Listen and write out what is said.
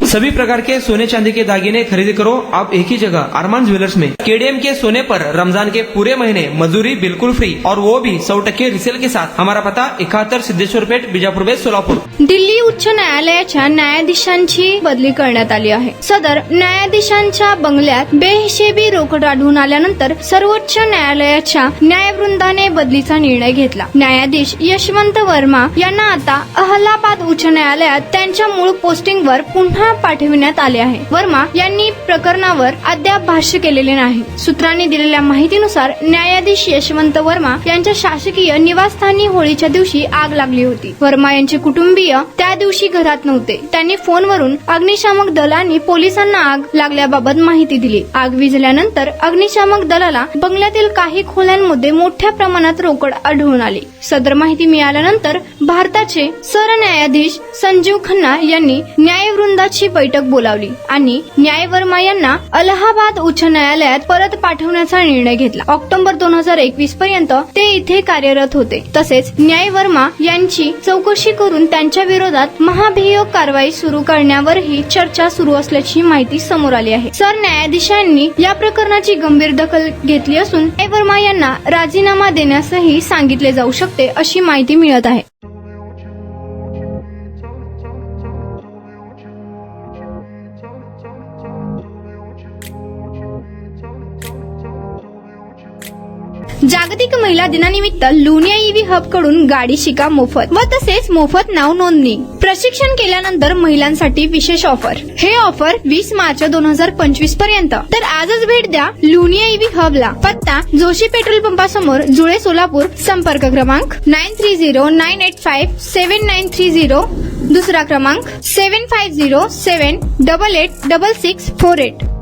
सभी प्रकार के सोने चांदी के दागिने खरीदी करो आप एक ही जगह अरमान ज्वेलर्स में। केडीएम के सोने पर रमजान के पूरे महीने मजदूरी बिल्कुल फ्री और वो भी 100% रिसेल के साथ। हमारा पता 71 सिद्धेश्वर पेठ, बीजापुर बेट, सोलापूर। दिल्ली उच्च न्यायालयाच्या न्यायाधीशांची बदली करण्यात आली आहे। सदर न्यायाधीशांच्या बंगल्यात बेहिशेबी रोकड आढळून आल्यानंतर सर्वोच्च न्यायालयाच्या न्यायवृंदाने बदलीचा निर्णय घेतला। न्यायाधीश यशवंत वर्मा यांना आता अहलाबाद उच्च न्यायालयात त्यांच्या मूळ पोस्टिंगवर पुन्हा पाठविण्यात आले आहे। वर्मा यांनी प्रकरणावर अद्याप भाष्य केलेले नाही। सूत्रांनी दिलेल्या माहितीनुसार न्यायाधीश यशवंत वर्मा यांच्या शासकीय निवासस्थानी होळीच्या दिवशी आग लागली होती। वर्मा यांचे कुटुंबीय त्या दिवशी घरात नव्हते। त्यांनी फोनवरून अग्निशामक दल आणि पोलिसांना आग लागल्याबाबत माहिती दिली। आग विझल्यानंतर अग्निशामक दलाला बंगल्यातील काही खोल्यांमध्ये मोठ्या प्रमाणात रोकड आढळून आली। सदर माहिती मिळाल्यानंतर भारताचे सरन्यायाधीश संजीव खन्ना यांनी न्यायवृंदाची बैठक बोलावली आणि न्याय वर्मा यांना अलाहाबाद उच्च न्यायालयात परत पाठवण्याचा निर्णय घेतला। ऑक्टोबर 2021 पर्यंत ते इथे कार्यरत होते। तसेच न्याय वर्मा यांची चौकशी करून त्यांच्या विरोधात महाभियोग कारवाई सुरू करण्यावरही चर्चा सुरू असल्याची माहिती समोर आली आहे। सरन्यायाधीशांनी या प्रकरणाची गंभीर दखल घेतली असून न्याय वर्मा यांना राजीनामा देण्यासही सांगितले जाऊ शकते अशी माहिती मिळत आहे। जागतिक महिला दिनानिमित्त लुनिया ईव्ही हब कडून गाडी शिका मोफत व तसेच मोफत नाव नोंदणी। प्रशिक्षण केल्यानंतर महिलांसाठी विशेष ऑफर। हे ऑफर 20 मार्च 2025 पर्यंत। तर आजच भेट द्या लुनिया ईव्ही हबला। पत्ता जोशी पेट्रोल पंपासमोर, जुळे, सोलापूर। संपर्क क्रमांक 9309857930। दुसरा क्रमांक 7507886648।